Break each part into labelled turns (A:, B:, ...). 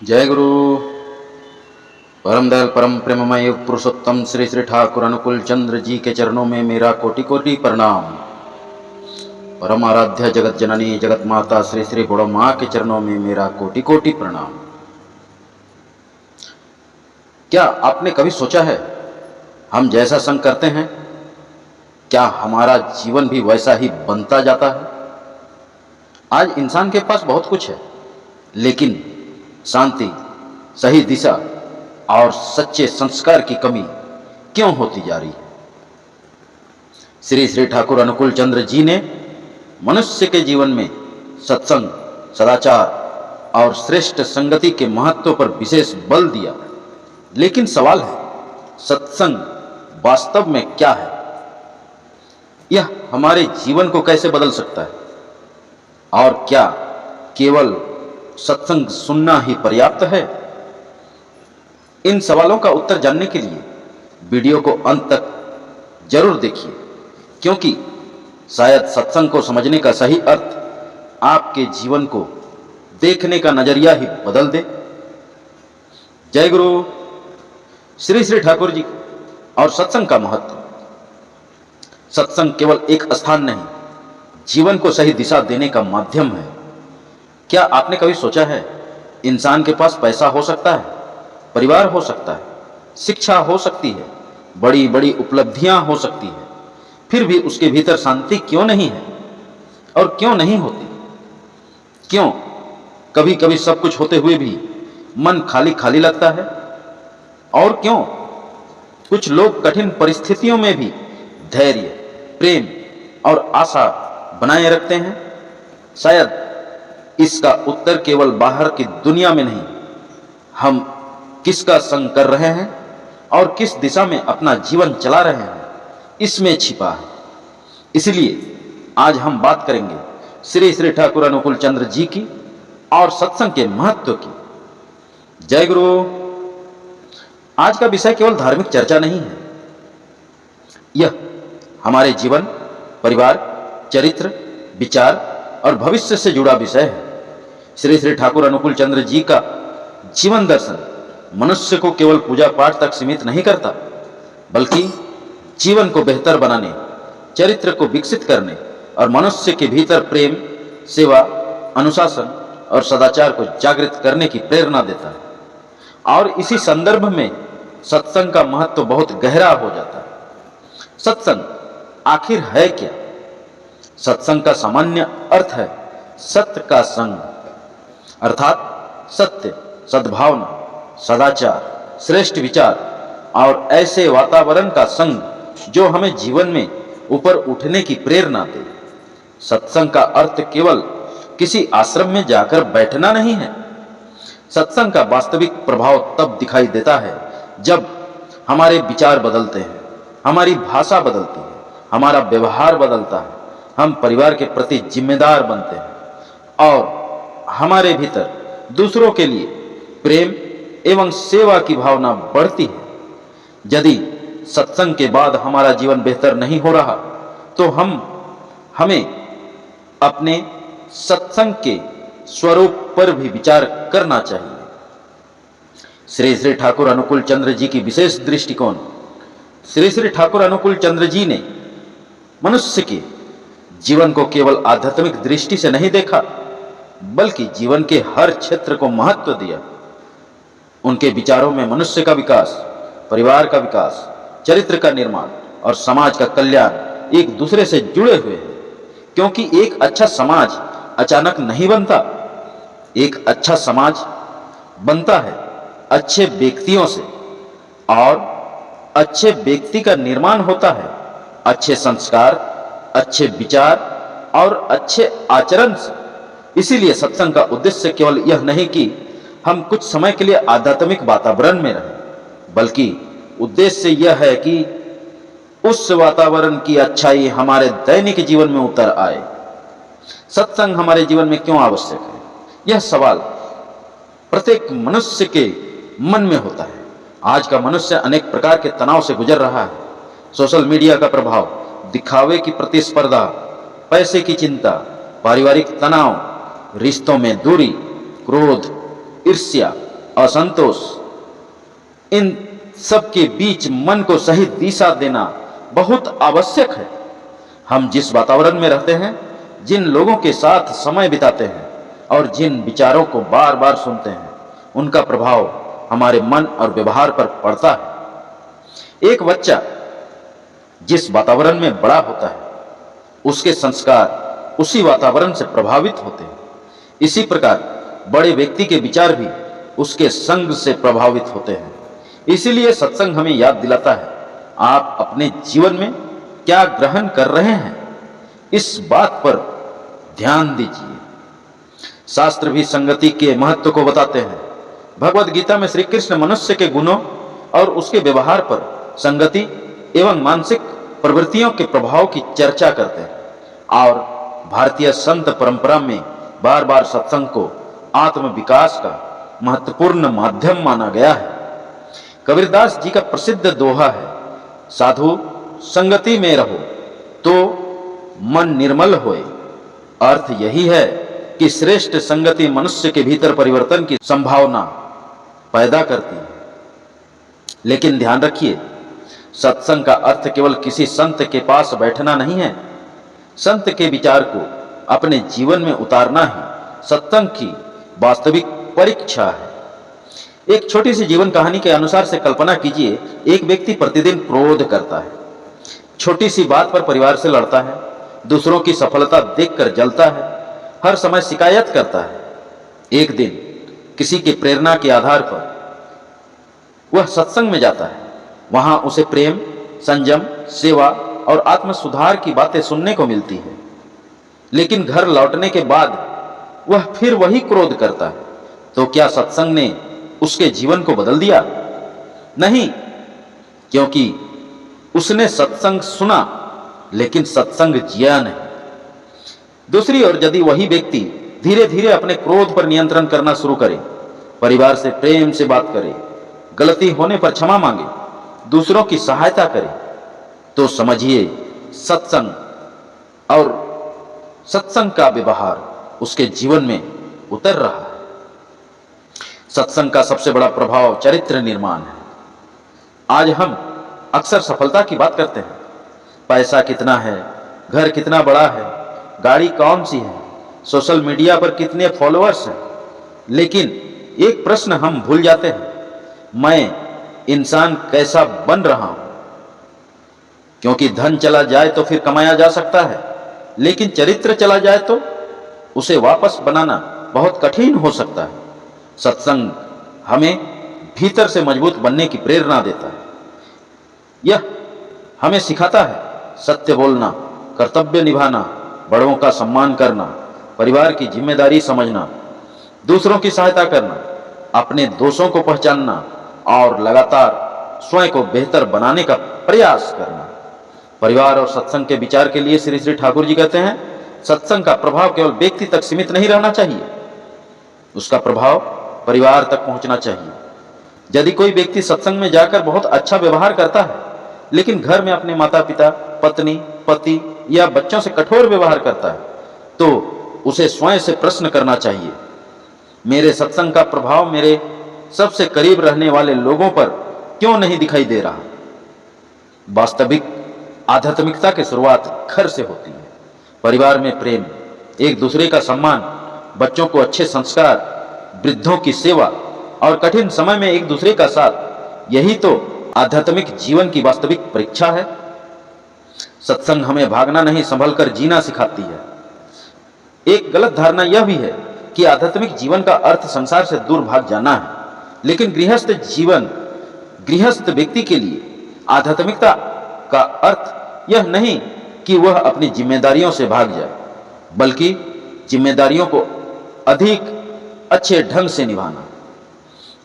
A: जय गुरु। परम दयाल परम प्रेममय पुरुषोत्तम श्री श्री ठाकुर अनुकूल चंद्र जी के चरणों में मेरा कोटि कोटि प्रणाम। परम आराध्य जगत जननी जगत माता श्री श्री बड़ो माँ के चरणों में मेरा कोटि कोटि प्रणाम। क्या आपने कभी सोचा है, हम जैसा संग करते हैं क्या हमारा जीवन भी वैसा ही बनता जाता है? आज इंसान के पास बहुत कुछ है, लेकिन शांति, सही दिशा और सच्चे संस्कार की कमी क्यों होती जा रही है? श्री श्री ठाकुर अनुकूल चंद्र जी ने मनुष्य के जीवन में सत्संग, सदाचार और श्रेष्ठ संगति के महत्व पर विशेष बल दिया। लेकिन सवाल है, सत्संग वास्तव में क्या है? यह हमारे जीवन को कैसे बदल सकता है? और क्या केवल सत्संग सुनना ही पर्याप्त है? इन सवालों का उत्तर जानने के लिए वीडियो को अंत तक जरूर देखिए, क्योंकि शायद सत्संग को समझने का सही अर्थ आपके जीवन को देखने का नजरिया ही बदल दे। जय गुरु। श्री श्री ठाकुर जी और सत्संग का महत्व। सत्संग केवल एक स्थान नहीं, जीवन को सही दिशा देने का माध्यम है। क्या आपने कभी सोचा है, इंसान के पास पैसा हो सकता है, परिवार हो सकता है, शिक्षा हो सकती है, बड़ी बड़ी उपलब्धियां हो सकती है, फिर भी उसके भीतर शांति क्यों नहीं है? और क्यों नहीं होती? क्यों कभी कभी सब कुछ होते हुए भी मन खाली खाली लगता है? और क्यों कुछ लोग कठिन परिस्थितियों में भी धैर्य, प्रेम और आशा बनाए रखते हैं? शायद इसका उत्तर केवल बाहर की दुनिया में नहीं, हम किसका संग कर रहे हैं और किस दिशा में अपना जीवन चला रहे हैं, इसमें छिपा है। इसलिए आज हम बात करेंगे श्री श्री ठाकुर अनुकूल चंद्र जी की और सत्संग के महत्व की। जय गुरु। आज का विषय केवल धार्मिक चर्चा नहीं है, यह हमारे जीवन, परिवार, चरित्र, विचार और भविष्य से जुड़ा विषय है। श्री श्री ठाकुर अनुकूल चंद्र जी का जीवन दर्शन मनुष्य को केवल पूजा पाठ तक सीमित नहीं करता, बल्कि जीवन को बेहतर बनाने, चरित्र को विकसित करने और मनुष्य के भीतर प्रेम, सेवा, अनुशासन और सदाचार को जागृत करने की प्रेरणा देता है। और इसी संदर्भ में सत्संग का महत्व बहुत गहरा हो जाता है। सत्संग आखिर है क्या? सत्संग का सामान्य अर्थ है सत्य का संग, अर्थात सत्य, सद्भावना, सदाचार, श्रेष्ठ विचार और ऐसे वातावरण का संग जो हमें जीवन में ऊपर उठने की प्रेरणा दे। सत्संग का अर्थ केवल किसी आश्रम में जाकर बैठना नहीं है। सत्संग का वास्तविक प्रभाव तब दिखाई देता है जब हमारे विचार बदलते हैं, हमारी भाषा बदलती है, हमारा व्यवहार बदलता है, हम परिवार के प्रति जिम्मेदार बनते हैं और हमारे भीतर दूसरों के लिए प्रेम एवं सेवा की भावना बढ़ती है। यदि सत्संग के बाद हमारा जीवन बेहतर नहीं हो रहा, तो हमें अपने सत्संग के स्वरूप पर भी विचार करना चाहिए। श्री श्री ठाकुर अनुकूल चंद्र जी की विशेष दृष्टिकोण। श्री श्री ठाकुर अनुकूल चंद्र जी ने मनुष्य के जीवन को केवल आध्यात्मिक दृष्टि से नहीं देखा, बल्कि जीवन के हर क्षेत्र को महत्व दिया। उनके विचारों में मनुष्य का विकास, परिवार का विकास, चरित्र का निर्माण और समाज का कल्याण एक दूसरे से जुड़े हुए हैं। क्योंकि एक अच्छा समाज अचानक नहीं बनता। एक अच्छा समाज बनता है अच्छे व्यक्तियों से, और अच्छे व्यक्ति का निर्माण होता है अच्छे संस्कार, अच्छे विचार और अच्छे आचरण से। इसीलिए सत्संग का उद्देश्य केवल यह नहीं कि हम कुछ समय के लिए आध्यात्मिक वातावरण में रहें, बल्कि उद्देश्य यह है कि उस वातावरण की अच्छाई हमारे दैनिक जीवन में उतर आए। सत्संग हमारे जीवन में क्यों आवश्यक है? यह सवाल प्रत्येक मनुष्य के मन में होता है। आज का मनुष्य अनेक प्रकार के तनाव से गुजर रहा है। सोशल मीडिया का प्रभाव, दिखावे की प्रतिस्पर्धा, पैसे की चिंता, पारिवारिक तनाव, रिश्तों में दूरी, क्रोध, ईर्ष्या असंतोष, इन सब के बीच मन को सही दिशा देना बहुत आवश्यक है। हम जिस वातावरण में रहते हैं, जिन लोगों के साथ समय बिताते हैं और जिन विचारों को बार बार सुनते हैं, उनका प्रभाव हमारे मन और व्यवहार पर पड़ता है। एक बच्चा जिस वातावरण में बड़ा होता है, उसके संस्कार उसी वातावरण से प्रभावित होते हैं। इसी प्रकार बड़े व्यक्ति के विचार भी उसके संग से प्रभावित होते हैं। इसीलिए सत्संग हमें याद दिलाता है, आप अपने जीवन में क्या ग्रहण कर रहे हैं, इस बात पर ध्यान दीजिए। शास्त्र भी संगति के महत्व को बताते हैं। भगवद गीता में श्री कृष्ण मनुष्य के गुणों और उसके व्यवहार पर संगति एवं मानसिक प्रवृत्तियों के प्रभाव की चर्चा करते हैं। और भारतीय संत परंपरा में बार बार सत्संग को आत्म विकास का महत्वपूर्ण माध्यम माना गया है। कबीरदास जी का प्रसिद्ध दोहा है, साधु संगति में रहो तो मन निर्मल होए। अर्थ यही है कि श्रेष्ठ संगति मनुष्य के भीतर परिवर्तन की संभावना पैदा करती है। लेकिन ध्यान रखिए, सत्संग का अर्थ केवल किसी संत के पास बैठना नहीं है। संत के विचार को अपने जीवन में उतारना ही सत्संग की वास्तविक परीक्षा है। एक छोटी सी जीवन कहानी के अनुसार से कल्पना कीजिए, एक व्यक्ति प्रतिदिन क्रोध करता है, छोटी सी बात पर परिवार से लड़ता है, दूसरों की सफलता देखकर जलता है, हर समय शिकायत करता है। एक दिन किसी की प्रेरणा के आधार पर वह सत्संग में जाता है। वहां उसे प्रेम, संयम, सेवा और आत्म सुधार की बातें सुनने को मिलती है। लेकिन घर लौटने के बाद वह फिर वही क्रोध करता है। तो क्या सत्संग ने उसके जीवन को बदल दिया? नहीं, क्योंकि उसने सत्संग सुना लेकिन सत्संग जिया नहीं। दूसरी ओर यदि वही व्यक्ति धीरे धीरे अपने क्रोध पर नियंत्रण करना शुरू करे, परिवार से प्रेम से बात करे, गलती होने पर क्षमा मांगे, दूसरों की सहायता करे, तो समझिए सत्संग और सत्संग का व्यवहार उसके जीवन में उतर रहा है। सत्संग का सबसे बड़ा प्रभाव चरित्र निर्माण है। आज हम अक्सर सफलता की बात करते हैं, पैसा कितना है, घर कितना बड़ा है, गाड़ी कौन सी है, सोशल मीडिया पर कितने फॉलोअर्स हैं। लेकिन एक प्रश्न हम भूल जाते हैं, मैं इंसान कैसा बन रहा हूं? क्योंकि धन चला जाए तो फिर कमाया जा सकता है, लेकिन चरित्र चला जाए तो उसे वापस बनाना बहुत कठिन हो सकता है। सत्संग हमें भीतर से मजबूत बनने की प्रेरणा देता है। यह हमें सिखाता है सत्य बोलना, कर्तव्य निभाना, बड़ों का सम्मान करना, परिवार की जिम्मेदारी समझना, दूसरों की सहायता करना, अपने दोषों को पहचानना और लगातार स्वयं को बेहतर बनाने का प्रयास करना। परिवार और सत्संग के विचार के लिए श्री श्री ठाकुर जी कहते हैं, सत्संग का प्रभाव केवल व्यक्ति तक सीमित नहीं रहना चाहिए, उसका प्रभाव परिवार तक पहुंचना चाहिए। यदि कोई व्यक्ति सत्संग में जाकर बहुत अच्छा व्यवहार करता है, लेकिन घर में अपने माता पिता, पत्नी, पति या बच्चों से कठोर व्यवहार करता है, तो उसे स्वयं से प्रश्न करना चाहिए, मेरे सत्संग का प्रभाव मेरे सबसे करीब रहने वाले लोगों पर क्यों नहीं दिखाई दे रहा? वास्तविक आध्यात्मिकता की शुरुआत घर से होती है। परिवार में प्रेम, एक दूसरे का सम्मान, बच्चों को अच्छे संस्कार, वृद्धों की सेवा और कठिन समय में एक दूसरे का साथ, यही तो आध्यात्मिक जीवन की वास्तविक परीक्षा है। सत्संग हमें भागना नहीं, संभलकर जीना सिखाती है। एक गलत धारणा यह भी है कि आध्यात्मिक जीवन का अर्थ संसार से दूर भाग जाना है। लेकिन गृहस्थ व्यक्ति के लिए आध्यात्मिकता का अर्थ यह नहीं कि वह अपनी जिम्मेदारियों से भाग जाए, बल्कि जिम्मेदारियों को अधिक अच्छे ढंग से निभाना,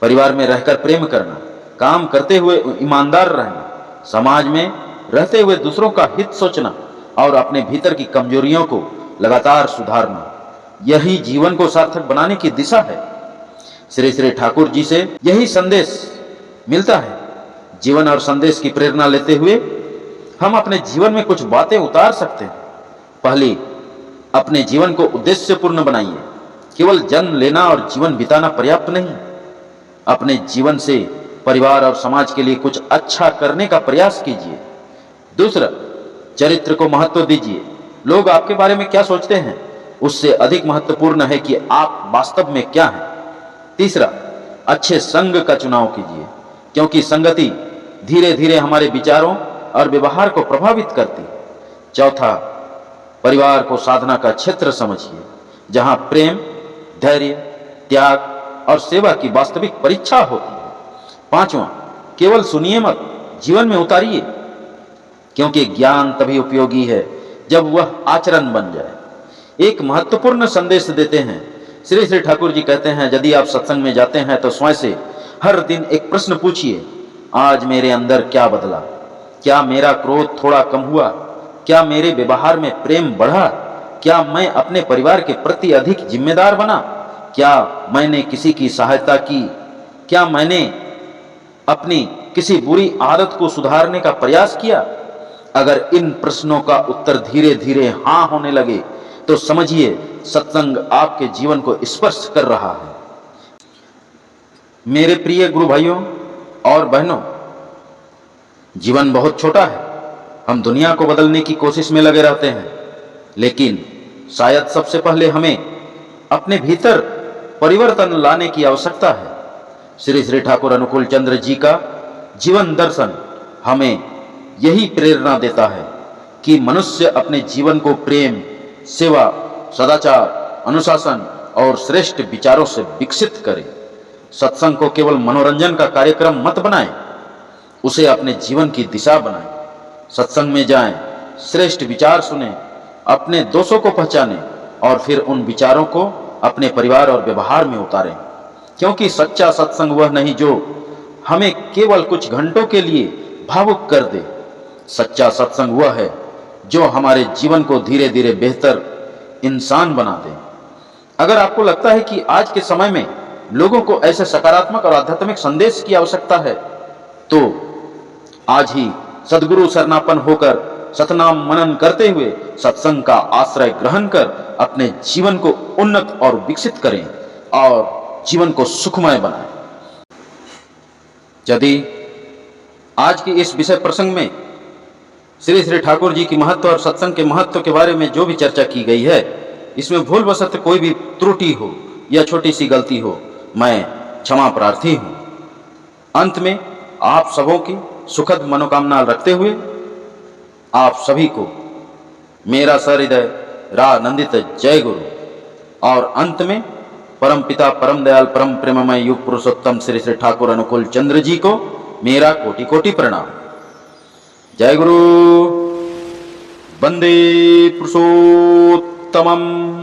A: परिवार में रहकर प्रेम करना, काम करते हुए ईमानदार रहना, समाज में रहते हुए दूसरों का हित सोचना और अपने भीतर की कमजोरियों को लगातार सुधारना, यही जीवन को सार्थक बनाने की दिशा है। श्री श्री ठाकुर जी से यही संदेश मिलता है। जीवन और संदेश की प्रेरणा लेते हुए हम अपने जीवन में कुछ बातें उतार सकते हैं। पहली, अपने जीवन को उद्देश्यपूर्ण बनाइए। केवल जन्म लेना और जीवन बिताना पर्याप्त नहीं। अपने जीवन से परिवार और समाज के लिए कुछ अच्छा करने का प्रयास कीजिए। दूसरा, चरित्र को महत्व दीजिए। लोग आपके बारे में क्या सोचते हैं, उससे अधिक महत्वपूर्ण है कि आप वास्तव में क्या हैं। तीसरा, अच्छे संग का चुनाव कीजिए, क्योंकि संगति धीरे धीरे हमारे विचारों और व्यवहार को प्रभावित करती है। चौथा, परिवार को साधना का क्षेत्र समझिए, जहां प्रेम, धैर्य, त्याग और सेवा की वास्तविक परीक्षा होती है। पांचवा, केवल सुनिए मत, जीवन में उतारिए, क्योंकि ज्ञान तभी उपयोगी है जब वह आचरण बन जाए। एक महत्वपूर्ण संदेश देते हैं। श्री श्री ठाकुर जी कहते हैं, यदि आप सत्संग में जाते हैं तो स्वयं से हर दिन एक प्रश्न पूछिए, आज मेरे अंदर क्या बदला? क्या मेरा क्रोध थोड़ा कम हुआ? क्या मेरे व्यवहार में प्रेम बढ़ा? क्या मैं अपने परिवार के प्रति अधिक जिम्मेदार बना? क्या मैंने किसी की सहायता की? क्या मैंने अपनी किसी बुरी आदत को सुधारने का प्रयास किया? अगर इन प्रश्नों का उत्तर धीरे धीरे हाँ होने लगे तो समझिए सत्संग आपके जीवन को स्पर्श कर रहा है। मेरे प्रिय गुरु भाइयों और बहनों, जीवन बहुत छोटा है। हम दुनिया को बदलने की कोशिश में लगे रहते हैं, लेकिन शायद सबसे पहले हमें अपने भीतर परिवर्तन लाने की आवश्यकता है। श्री श्री ठाकुर अनुकूल चंद्र जी का जीवन दर्शन हमें यही प्रेरणा देता है कि मनुष्य अपने जीवन को प्रेम, सेवा, सदाचार, अनुशासन और श्रेष्ठ विचारों से विकसित करे। सत्संग को केवल मनोरंजन का कार्यक्रम मत बनाएं, उसे अपने जीवन की दिशा बनाएं। सत्संग में जाएं, श्रेष्ठ विचार सुनें, अपने दोषों को पहचानें और फिर उन विचारों को अपने परिवार और व्यवहार में उतारें। क्योंकि सच्चा सत्संग वह नहीं जो हमें केवल कुछ घंटों के लिए भावुक कर दे। सच्चा सत्संग वह है जो हमारे जीवन को धीरे धीरे बेहतर इंसान बना दे। अगर आपको लगता है कि आज के समय में लोगों को ऐसे सकारात्मक और आध्यात्मिक संदेश की आवश्यकता है, तो आज ही सद्गुरु शरणापन्न होकर सतनाम मनन करते हुए सत्संग का आश्रय ग्रहण कर अपने जीवन को उन्नत और विकसित करें और जीवन को सुखमय बनाएं। यदि आज की इस विषय प्रसंग में श्री श्री ठाकुर जी की महत्व और सत्संग के महत्व के बारे में जो भी चर्चा की गई है, इसमें भूलवशत कोई भी त्रुटि हो या छोटी सी गलती हो, मैं क्षमा प्रार्थी हूं। अंत में आप सबों की सुखद मनोकामना रखते हुए आप सभी को मेरा सहृदय रानंदित जय गुरु, और अंत में परम पिता, परम दयाल, परम प्रेममय युग पुरुषोत्तम श्री श्री ठाकुर अनुकूल चंद्र जी को मेरा कोटि कोटि प्रणाम। जय गुरु। वंदे पुरुषोत्तमम्।